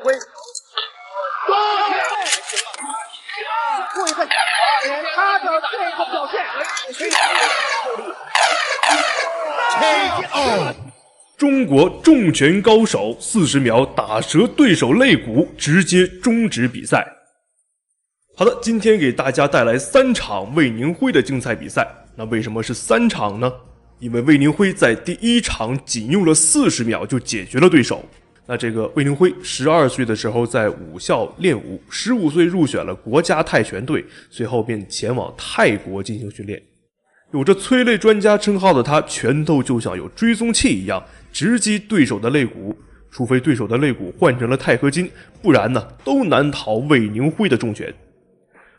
辉，过一个他的这个表现，中国重拳高手40秒打折对手肋骨，直接终止比赛。好的，今天给大家带来3场魏宁辉的精彩比赛。那为什么是3场呢？因为魏宁辉在第1场仅用了40秒就解决了对手。那这个魏宁辉12岁的时候在武校练武，15岁入选了国家泰拳队，随后便前往泰国进行训练。有着催泪专家称号的他，拳头就像有追踪器一样，直击对手的肋骨，除非对手的肋骨换成了钛合金，不然呢都难逃魏宁辉的重拳。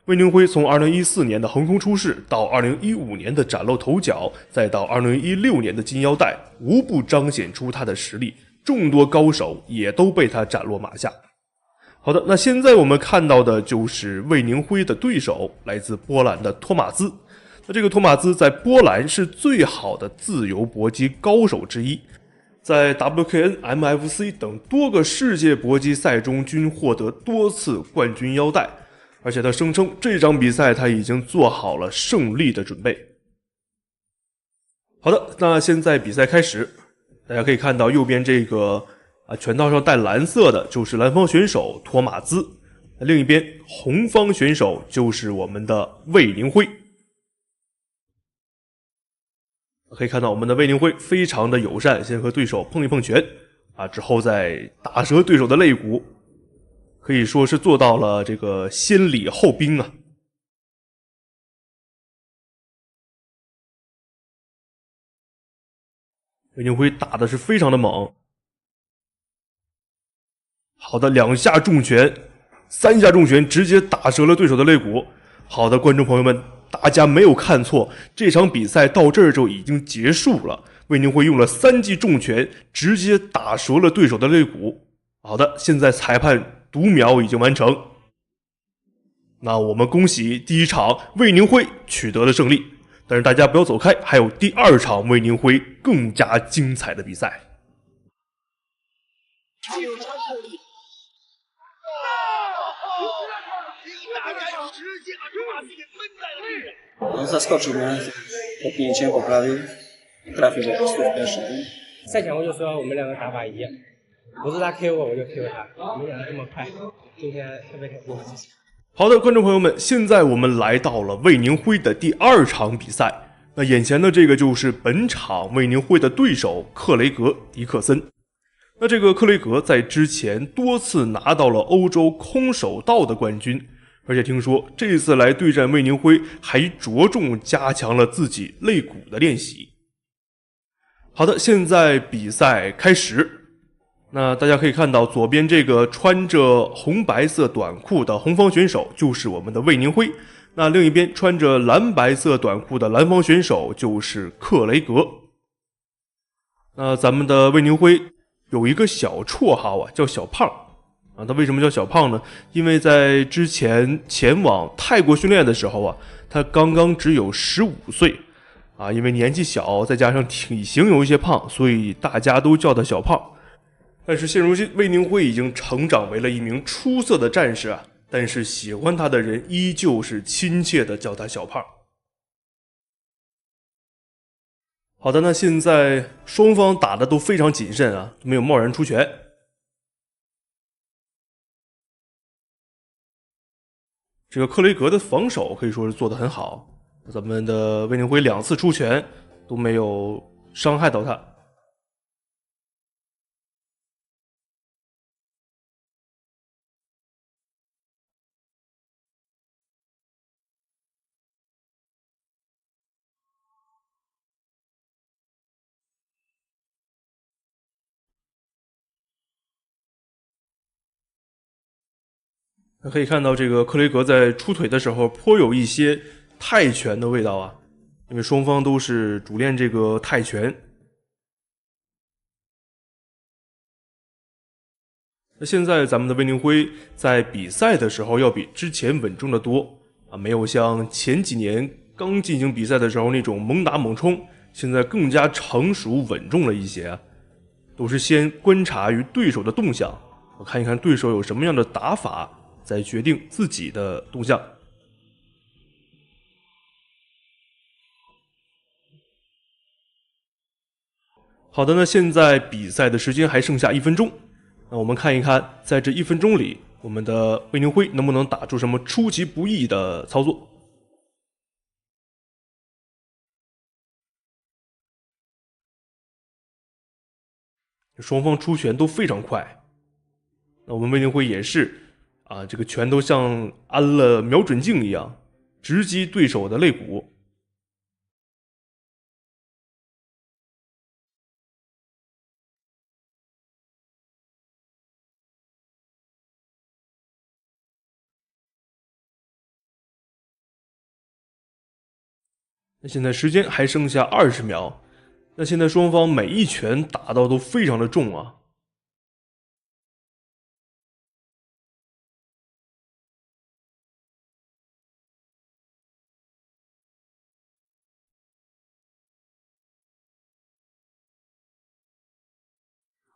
魏宁辉从2014年的横空出世，到2015年的崭露头角，再到2016年的金腰带，无不彰显出他的实力，众多高手也都被他斩落马下。好的，那现在我们看到的就是魏宁辉的对手，来自波兰的托马兹。那这个托马兹在波兰是最好的自由搏击高手之一，在 WKN、MFC 等多个世界搏击赛中均获得多次冠军腰带，而且他声称这场比赛他已经做好了胜利的准备。好的，那现在比赛开始，大家可以看到右边这个拳套上带蓝色的就是蓝方选手托马兹，另一边红方选手就是我们的魏宁辉。可以看到我们的魏宁辉非常的友善，先和对手碰一碰拳之后再打折对手的肋骨，可以说是做到了这个先礼后兵啊。魏宁辉打的是非常的猛。好的，2下重拳，3下重拳直接打折了对手的肋骨。好的，观众朋友们，大家没有看错，这场比赛到这儿就已经结束了。魏宁辉用了3记重拳，直接打折了对手的肋骨。好的，现在裁判读秒已经完成。那我们恭喜第1场魏宁辉取得了胜利，但是大家不要走开，还有第2场魏宁辉更加精彩的比赛。On zaskoczył mnie kopnięciem po prawej. Trafił w pierwszy. 赛前我就说我们2个打法一样，不是他 KO 我，我就 KO 他，没想到这么快。今天特别开心。好的，观众朋友们，现在我们来到了魏宁辉的第2场比赛。那眼前的这个就是本场魏宁辉的对手克雷格·迪克森。那这个克雷格在之前多次拿到了欧洲空手道的冠军，而且听说这次来对战魏宁辉还着重加强了自己肋骨的练习。好的，现在比赛开始。那大家可以看到左边这个穿着红白色短裤的红方选手就是我们的魏宁辉，那另一边穿着蓝白色短裤的蓝方选手就是克雷格。那咱们的魏宁辉有一个小绰号叫小胖他为什么叫小胖呢？因为在之前前往泰国训练的时候他刚刚只有15岁因为年纪小，再加上体型有一些胖，所以大家都叫他小胖。但是现如今魏宁辉已经成长为了一名出色的战士但是喜欢他的人依旧是亲切的叫他小胖。好的，那现在双方打的都非常谨慎没有贸然出拳。这个克雷格的防守可以说是做得很好，咱们的魏宁辉2次出拳都没有伤害到他。可以看到这个克雷格在出腿的时候颇有一些泰拳的味道因为双方都是主练这个泰拳。那现在咱们的魏宁辉在比赛的时候要比之前稳重的多没有像前几年刚进行比赛的时候那种猛打猛冲，现在更加成熟稳重了一些都是先观察于对手的动向，我看一看对手有什么样的打法，再决定自己的动向。好的，那现在比赛的时间还剩下1分钟，那我们看一看，在这1分钟里，我们的魏宁辉能不能打出什么出其不意的操作。双方出拳都非常快，那我们魏宁辉也是啊，这个拳都像安了瞄准镜一样，直击对手的肋骨。那现在时间还剩下20秒，那现在双方每一拳打到都非常的重啊。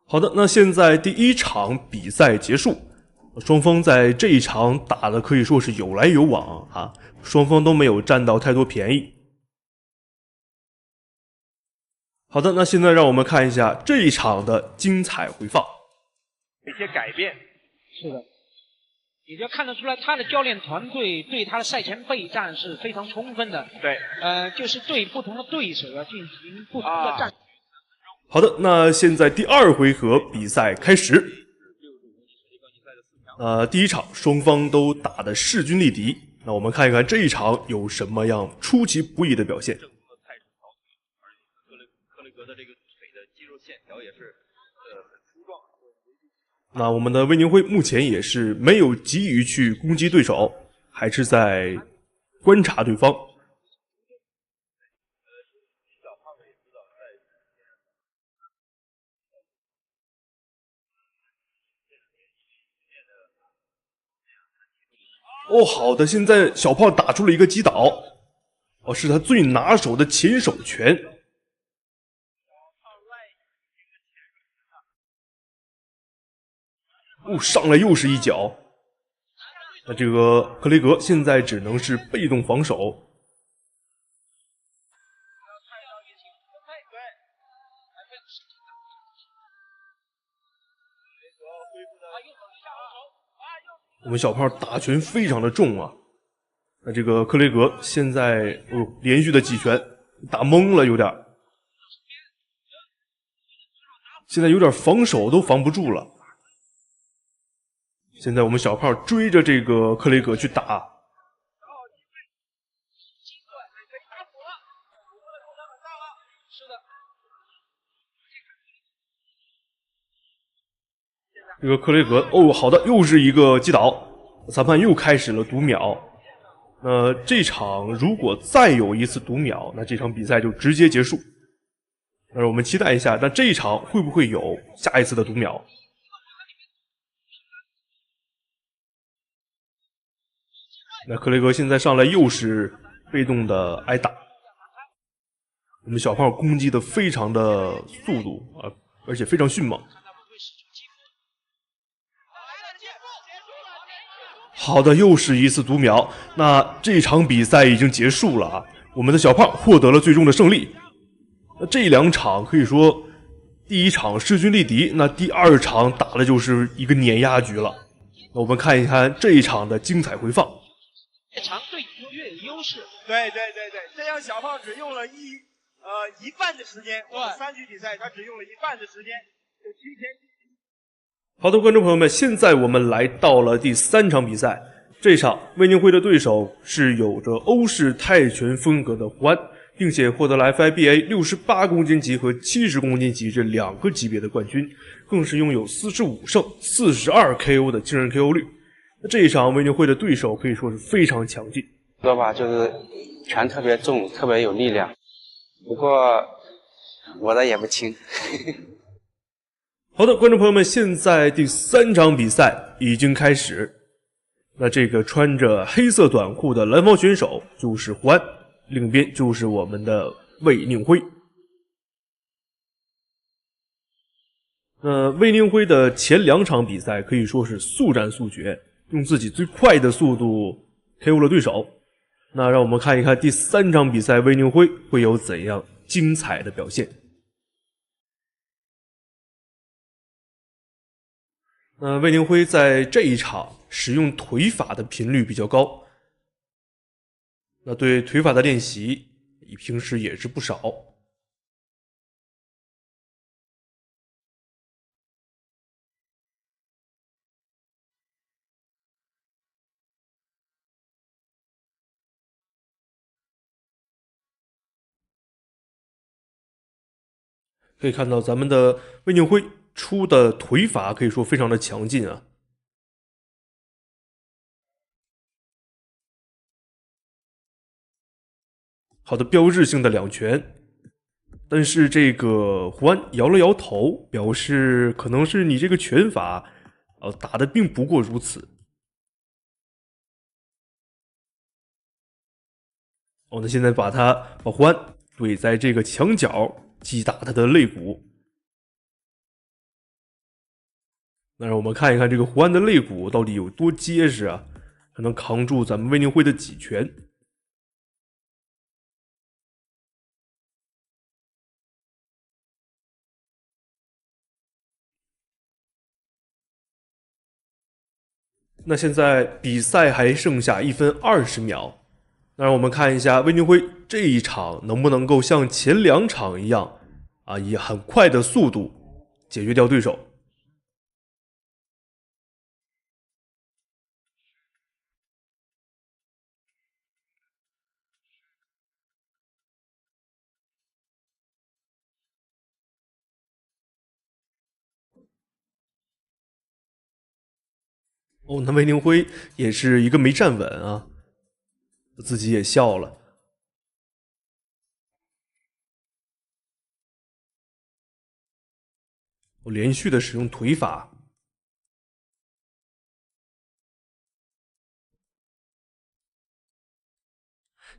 好的，那现在第1场比赛结束，双方在这一场打的可以说是有来有往啊，双方都没有占到太多便宜。好的，那现在让我们看一下这一场的精彩回放。一些改变，是的，也就看得出来他的教练团队对他的赛前备战是非常充分的。对，就是对不同的对手要进行不同的战。好的，那现在第2回合比赛开始。第1场双方都打得势均力敌，那我们看一看这一场有什么样出其不意的表现。克雷格的这个腿的肌肉线条也是很粗壮。那我们的魏宁辉目前也是没有急于去攻击对手，还是在观察对方。哦，好的，现在小胖打出了一个击倒，哦，是他最拿手的前手拳。哦，上来又是一脚。那这个克雷格现在只能是被动防守。我们小胖打拳非常的重啊，那这个克雷格现在连续的几拳打懵了，有点，现在有点防守都防不住了。现在我们小胖追着这个克雷格去打，这个克雷格好的，又是一个击倒，裁判又开始了读秒。这场如果再有一次读秒，那这场比赛就直接结束。那我们期待一下，那这一场会不会有下一次的读秒？那克雷格现在上来又是被动的挨打，我们小胖攻击的非常的速度啊，而且非常迅猛。好的，又是一次读秒，那这场比赛已经结束了啊，我们的小胖获得了最终的胜利。那这2场可以说，第1场势均力敌，那第2场打的就是一个碾压局了。那我们看一看这一场的精彩回放。越长对你就越有优势。对，这样小胖只用了一半的时间，对，3局比赛他只用了一半的时间就提前。好的，观众朋友们，现在我们来到了第3场比赛。这场魏宁辉的对手是有着欧式泰拳风格的胡安，并且获得了 FIBA 68公斤级和70公斤级这2个级别的冠军，更是拥有45胜42 KO 的惊人 KO 率。这一场魏宁辉的对手可以说是非常强劲。说吧，就是拳特别重，特别有力量，不过我的也不轻。好的，观众朋友们，现在第3场比赛已经开始。那这个穿着黑色短裤的蓝方选手就是胡安，另一边就是我们的魏宁辉。魏宁辉的前2场比赛可以说是速战速决，用自己最快的速度 KO 了对手。那让我们看一看第3场比赛魏宁辉会有怎样精彩的表现。魏宁辉在这一场使用腿法的频率比较高，那对腿法的练习平时也是不少。可以看到咱们的魏宁辉出的腿法可以说非常的强劲啊。好的，标志性的2拳，但是这个胡安摇了摇头，表示可能是你这个拳法打的并不过如此。那现在把胡安怼在这个墙角，击打他的肋骨。那让我们看一看这个胡安的肋骨到底有多结实啊，才能扛住咱们魏宁辉的几拳。那现在比赛还剩下1分20秒，那让我们看一下魏宁辉这一场能不能够像前2场一样以很快的速度解决掉对手。那魏宁辉也是一个没站稳啊，自己也笑了。连续的使用腿法，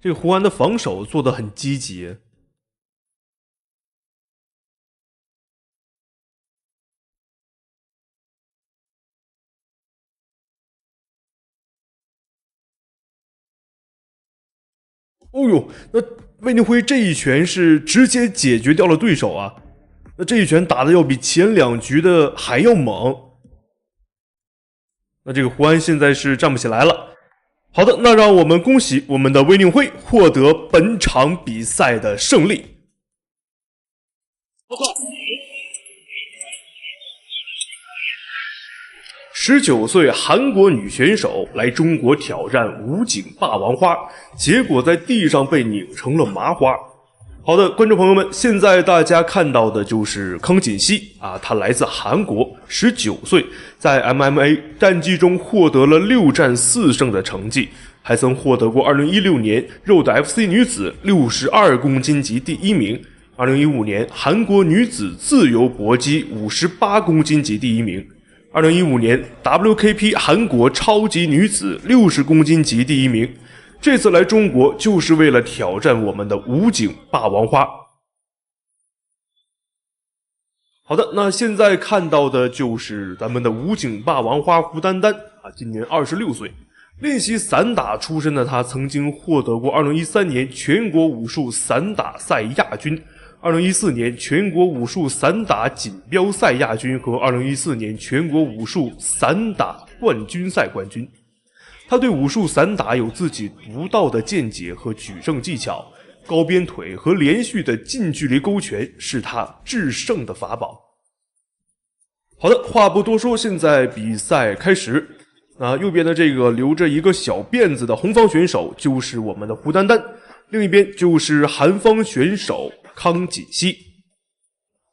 这个胡安的防守做得很积极。那魏宁辉这一拳是直接解决掉了对手啊！那这一拳打的要比前2局的还要猛。那这个胡安现在是站不起来了。好的，那让我们恭喜我们的魏宁辉获得本场比赛的胜利。19岁韩国女选手来中国挑战武警霸王花，结果在地上被拧成了麻花。好的，观众朋友们，现在大家看到的就是康锦熙她来自韩国，19岁，在 MMA 战绩中获得了6战4胜的成绩，还曾获得过2016年 Road FC 女子62公斤级第1名，2015年韩国女子自由搏击58公斤级第1名，2015年 WKP 韩国超级女子60公斤级第1名。这次来中国就是为了挑战我们的武警霸王花。好的，那现在看到的就是咱们的武警霸王花胡丹丹今年26岁，练习散打出身的他曾经获得过2013年全国武术散打赛亚军，2014年全国武术散打锦标赛亚军和2014年全国武术散打冠军赛冠军。他对武术散打有自己独到的见解和举胜技巧，高鞭腿和连续的近距离勾拳是他制胜的法宝。好的，话不多说，现在比赛开始。右边的这个留着一个小辫子的红方选手就是我们的胡丹丹，另一边就是韩方选手康锦熙。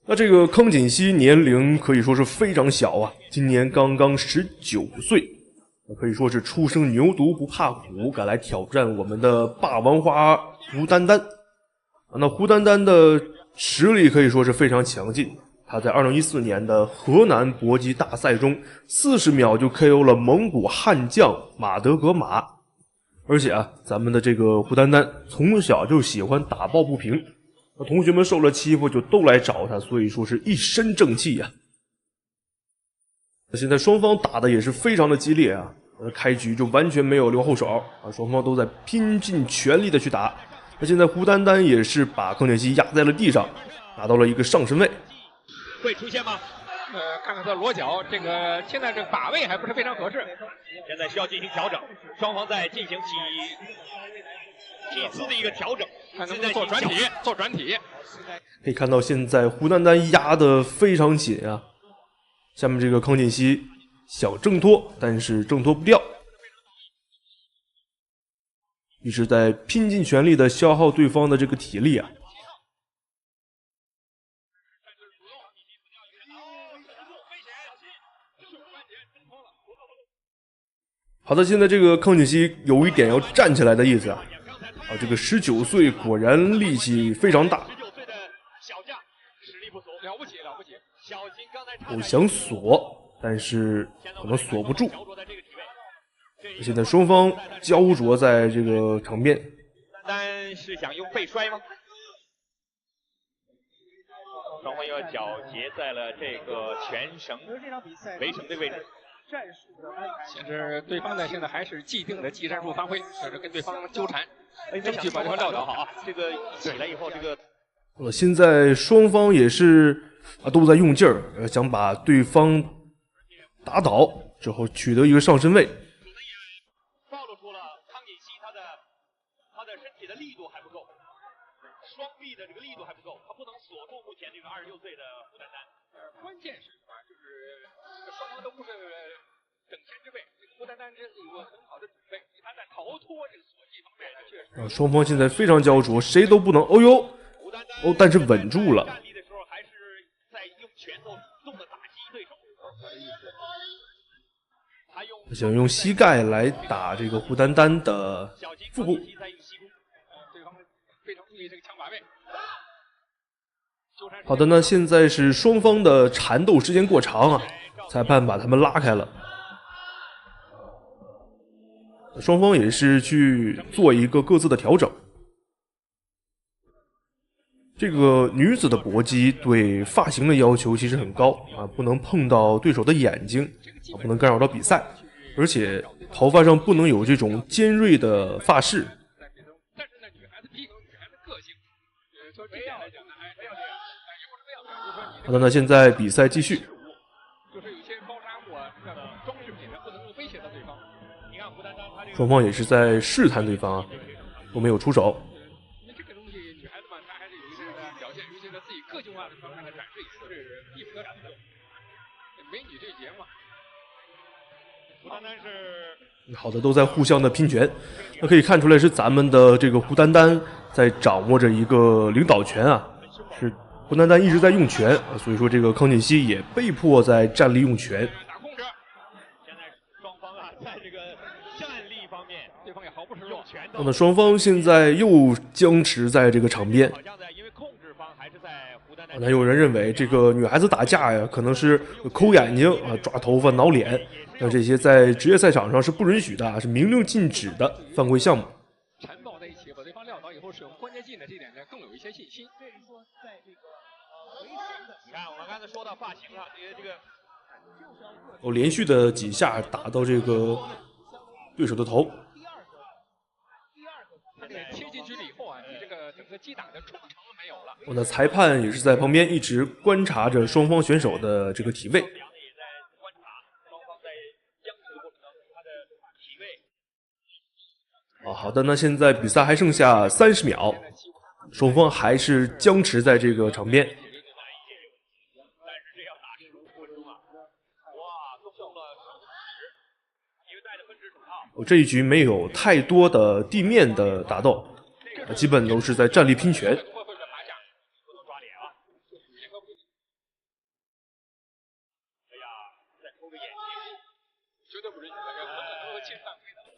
那这个康锦熙年龄可以说是非常小啊，今年刚刚19岁，可以说是初生牛犊不怕虎，敢来挑战我们的霸王花胡丹丹。那胡丹丹的实力可以说是非常强劲，他在2014年的河南搏击大赛中40秒就 KO 了蒙古悍将马德格玛。而且咱们的这个胡丹丹从小就喜欢打抱不平，同学们受了欺负就都来找他，所以说是一身正气啊。现在双方打的也是非常的激烈啊，开局就完全没有留后手啊，双方都在拼尽全力的去打。那现在胡丹丹也是把康健熙压在了地上，拿到了一个上身位。会出现吗？看看他裸脚，这个现在这个把位还不是非常合适，现在需要进行调整，双方在进行体姿的一个调整，看能不能做转体，做转体。可以看到现在胡丹丹压得非常紧啊，下面这个康健熙想挣脱，但是挣脱不掉，一直在拼尽全力的消耗对方的这个体力啊。好的，现在这个康健熙有一点要站起来的意思啊！啊，这个19岁果然力气非常大。19岁的小将，实力不俗，了不起了不起。小金刚才我想锁，但是可能锁不住。现在双方焦灼在这个场边。丹是想用背摔吗？双方要脚结在了这个全绳围绳的位置。战术的安排，其实对方呢现在还是既定的技战术发挥，就是跟对方纠缠，争取把对方撂倒。好，这个起来以后，这个现在双方也是都在用劲儿，想把对方打倒之后取得一个上身位。暴露出了康健熙他的身体的力度还不够，双臂的这个力度还不够，他不能锁住目前这个26岁的胡丹丹。关键是什么？就是双方都不是等闲之辈，这个胡丹丹这是有很好的准备，他在逃脱这个锁技方面呢，确实。双方现在非常焦灼，谁都不能。哦呦，哦，但是稳住了。站立的时候还是在用拳头主动的打击对手。他想用膝盖来打这个胡丹丹的腹部。对方非常注意这个枪把位。好的，那现在是双方的缠斗时间过长啊，裁判把他们拉开了。双方也是去做一个各自的调整。这个女子的搏击对发型的要求其实很高啊，不能碰到对手的眼睛啊，不能干扰到比赛，而且头发上不能有这种尖锐的发饰。但是呢，女孩子平衡女孩子个性，说这样来讲呢，不要这样，也不是不要。好的，那现在比赛继续。就是有些高沙物啊，这样的装饰品呢，不能够威胁到对方。你看胡丹丹，他这个双方也是在试探对方啊，都没有出手。因为这个东西，女孩子嘛，她还是有一些表现，尤其是自己个性化的方面的展示，也是必不可少的。美女对决嘛，胡丹丹是好的，都在互相的拼拳。那可以看出来是咱们的这个胡丹丹在掌握着一个领导权啊，是胡丹丹一直在用拳，所以说这个康健熙也被迫在站立用拳。打控制。现在双方啊，在这个战力方面，对方也毫不示弱。那双方现在又僵持在这个场边。好像在因为控制方还是在胡丹丹。那有人认为这个女孩子打架呀，可能是抠眼睛啊、抓头发、挠脸，那这些在职业赛场上是不允许的，是明令禁止的犯规项目。缠抱在一起，把对方撂倒以后使用关节技呢，这点呢更有一些信心。你看，我们刚才说到发型了，这个连续的几下打到这个对手的头。切进去了以后啊，你这个整个击打的冲程没有了。那裁判也是在旁边一直观察着双方选手的这个体位。好的，那现在比赛还剩下30秒，双方还是僵持在这个场边。这一局没有太多的地面的打斗，基本都是在站立拼拳。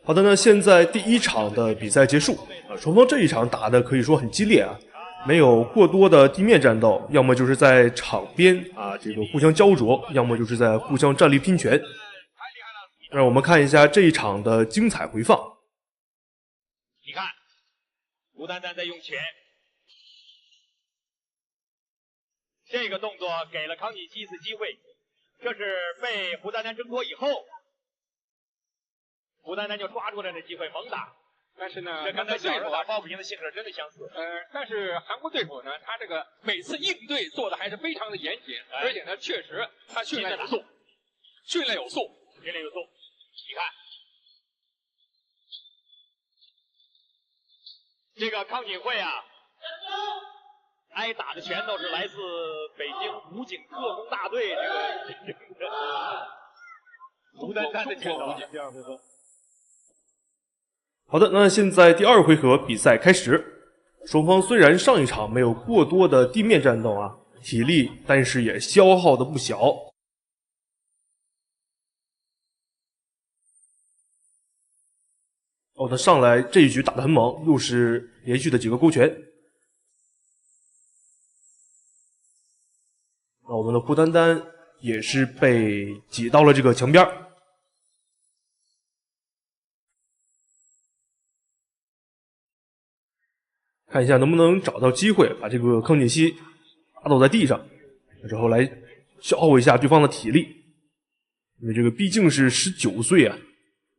好的，那现在第1场的比赛结束，双方这一场打的可以说很激烈啊，没有过多的地面战斗，要么就是在场边啊这个互相焦灼，要么就是在互相站立拼拳。让我们看一下这一场的精彩回放。你看，胡丹丹在用拳，这个动作给了康健熙一次机会，这是被胡丹丹挣脱以后，胡丹丹就抓住了这机会猛打。但是呢，这跟他小时候打抱不平的性格真的相似。但是韩国对手呢，他这个每次应对做的还是非常的严谨，而且呢，确实他训练有素，训练有素。你看，这个康锦慧啊，挨打的拳头是来自北京武警特工大队这个胡丹丹的拳头。第二回合。好的，那现在第二回合比赛开始。双方虽然上一场没有过多的地面战斗啊，体力但是也消耗的不小。哦，他上来这一局打得很猛，又是连续的几个勾拳。那我们的胡丹丹也是被挤到了这个墙边。看一下能不能找到机会把这个康锦熙打倒在地上，之后来消耗一下对方的体力。因为这个毕竟是19岁啊，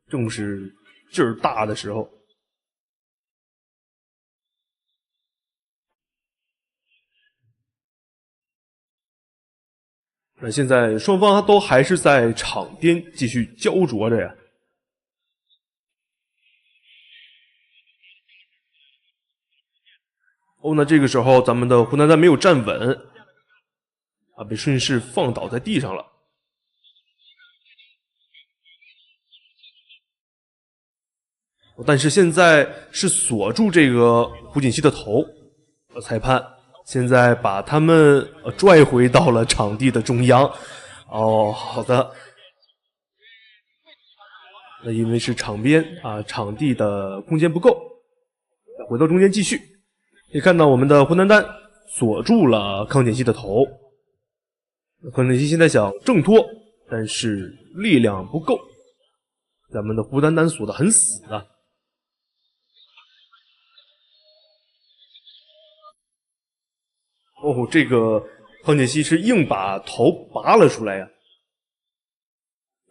正是劲儿大的时候。那现在双方都还是在场边继续焦灼着呀。哦，那这个时候咱们的胡丹丹没有站稳，啊，被顺势放倒在地上了。但是现在是锁住这个胡锦熙的头，裁判现在把他们拽回到了场地的中央。哦，好的。那因为是场边啊，场地的空间不够，回到中间继续。可以看到我们的胡丹丹锁住了康锦熙的头，康锦熙现在想挣脱，但是力量不够，咱们的胡丹丹锁得很死啊。哦，这个康锦熙是硬把头拔了出来呀。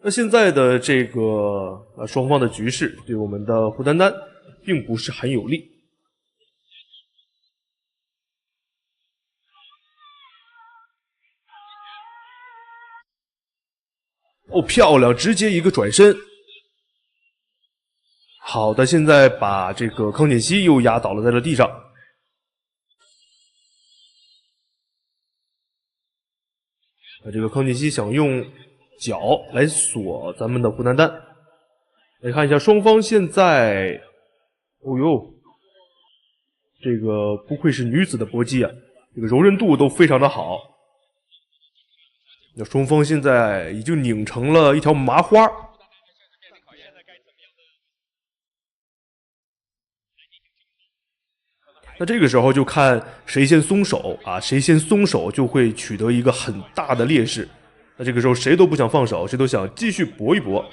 那现在的这个双方的局势对我们的胡丹丹并不是很有利。哦，漂亮，直接一个转身。好的，现在把这个康锦熙又压倒了在了地上。这个康锦熙想用脚来锁咱们的胡丹丹。来看一下双方现在，哦呦，这个不愧是女子的搏击啊，这个柔韧度都非常的好。那双方现在已经拧成了一条麻花。那这个时候就看谁先松手啊，谁先松手就会取得一个很大的劣势。那这个时候谁都不想放手，谁都想继续搏一搏。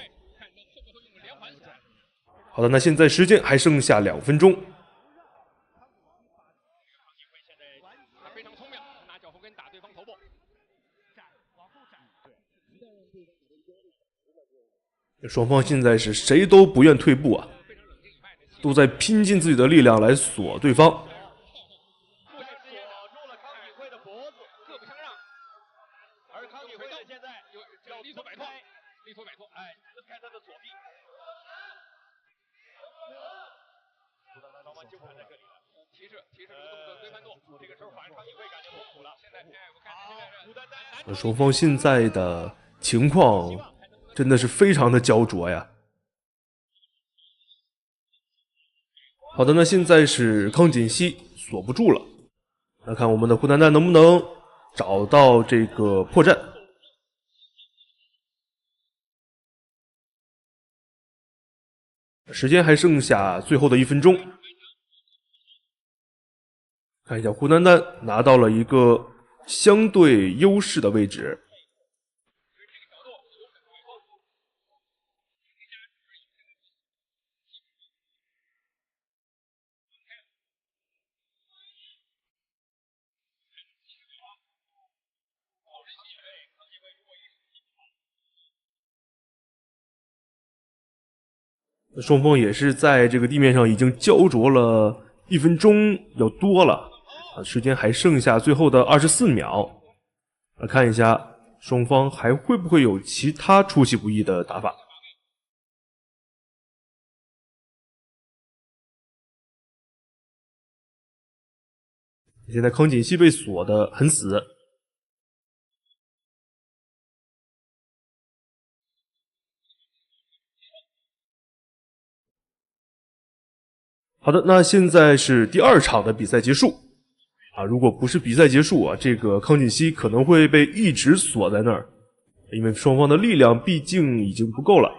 好的，那现在时间还剩下2分钟。双方现在是谁都不愿退步啊，都在拼尽自己的力量来锁对方。锁住了康锦辉的脖子，各不相让。而康锦辉呢，现在要力图摆脱，哎，分开他的左臂。双方纠缠在这里了，提示这个动作规范度。这个时候反而康锦辉感觉痛苦了。现在我看胡丹丹。双方现在的情况真的是非常的焦灼呀。好的，那现在是康锦熙锁不住了，那看我们的胡丹丹能不能找到这个破绽。时间还剩下最后的1分钟，看一下胡丹丹拿到了一个相对优势的位置。双方也是在这个地面上已经焦灼了1分钟要多了啊，时间还剩下最后的24秒。来看一下双方还会不会有其他出其不意的打法。现在康锦熙被锁得很死。好的，那现在是第2场的比赛结束啊。如果不是比赛结束啊，这个康锦熙可能会被一直锁在那儿，因为双方的力量毕竟已经不够了。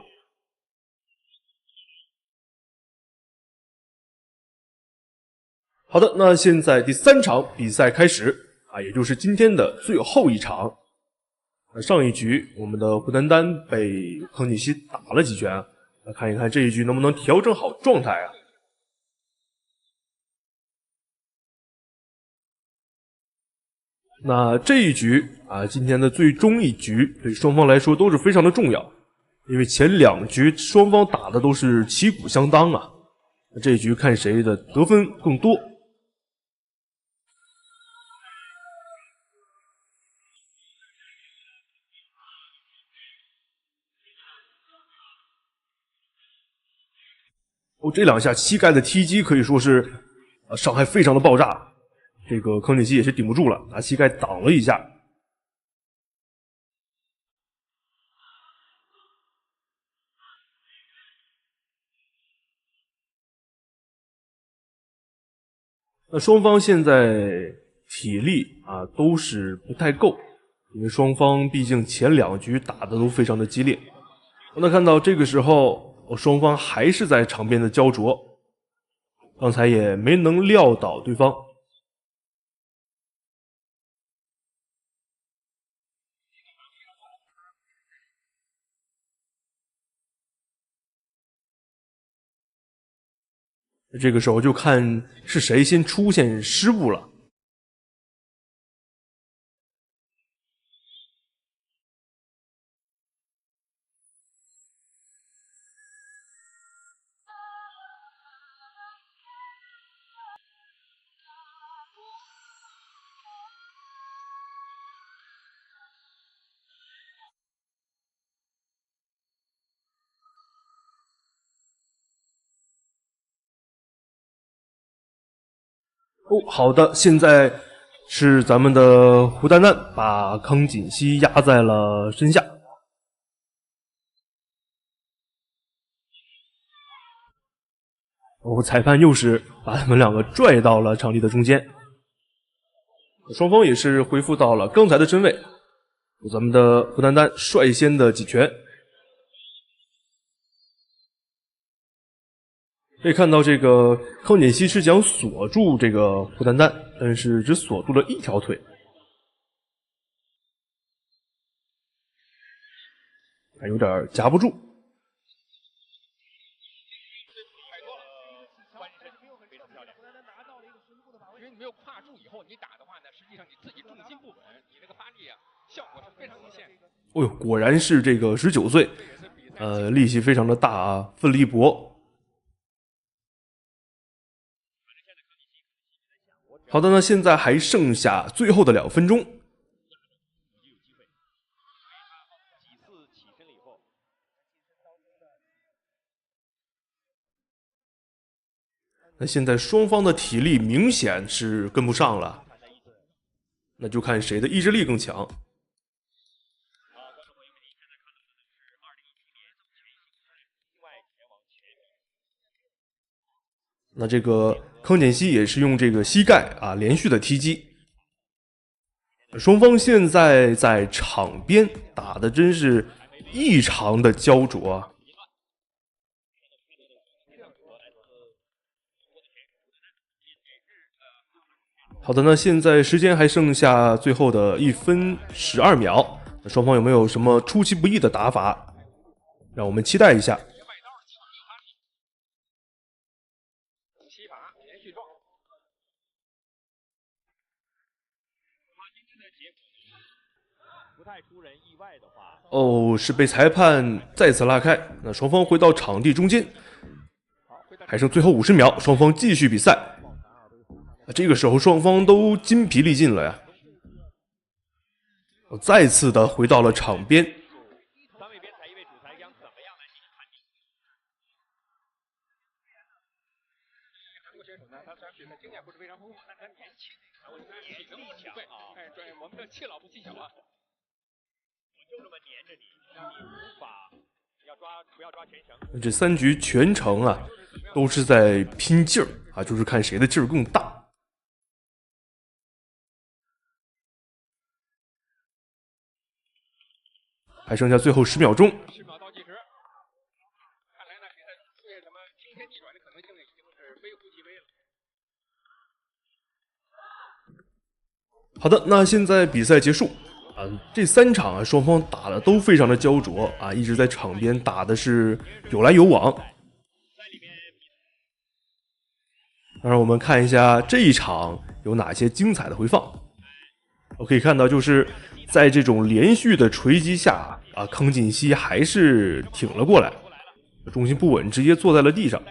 好的，那现在第3场比赛开始啊，也就是今天的最后一场。上一局我们的胡丹丹被康锦熙打了几拳，来看一看这一局能不能调整好状态啊。那这一局啊，今天的最终一局对双方来说都是非常的重要，因为前2局双方打的都是旗鼓相当啊。这一局看谁的得分更多。这2下膝盖的踢击可以说是伤害非常的爆炸，这个康锦熙也是顶不住了，拿膝盖挡了一下。那双方现在体力啊都是不太够，因为双方毕竟前2局打的都非常的激烈。那看到这个时候双方还是在场边的焦灼，刚才也没能撂倒对方。这个时候就看是谁先出现失误了。好的，现在是咱们的胡丹丹把康锦熙压在了身下。裁判又是把他们2个拽到了场地的中间，双方也是恢复到了刚才的身位。咱们的胡丹丹率先的几拳，可以看到这个康锦熙是想锁住这个胡丹丹，但是只锁住了1条腿，还有点夹不住。因为你没有跨住以后，你打的话呢，实际上你自己重心不稳，你这个发力啊，效果是非常有限。果然是这个19岁，力气非常的大啊，奋力搏。好的，那现在还剩下最后的2分钟。那现在双方的体力明显是跟不上了，那就看谁的意志力更强。那这个康锦熙也是用这个膝盖啊连续的踢击。双方现在在场边打的真是异常的焦灼啊。好的，那现在时间还剩下最后的1分12秒，那双方有没有什么出其不意的打法？让我们期待一下。哦，是被裁判再次拉开。那双方回到场地中间，还剩最后50秒，双方继续比赛。这个时候双方都筋疲力尽了呀。再次的回到了场边。3位边裁1位主裁将怎么样来进行判定？韩国选手呢，他虽然比赛经验不是非常丰富，但他年轻，我觉得体能不强啊。哎，对，我们的气老不气小啊。我就这么黏着你，让你无法不要抓前绳。这3局全程啊，都是在拼劲儿啊，就是看谁的劲儿更大。还剩下最后10秒钟。10秒倒计时，看来呢，比赛出现什么惊天地转的可能性呢，已经是微乎其微了。好的，那现在比赛结束啊，这3场啊，双方打的都非常的焦灼啊，一直在场边打的是有来有往。让我们看一下这一场有哪些精彩的回放。我可以看到，就是在这种连续的锤击下啊，康锦熙还是挺了过来，重心不稳，直接坐在了地上。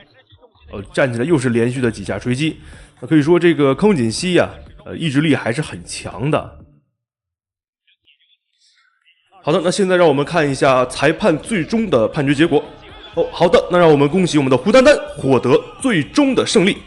站起来又是连续的几下锤击。那可以说这个康锦熙呀，意志力还是很强的。好的，那现在让我们看一下裁判最终的判决结果。好的，那让我们恭喜我们的胡丹丹获得最终的胜利。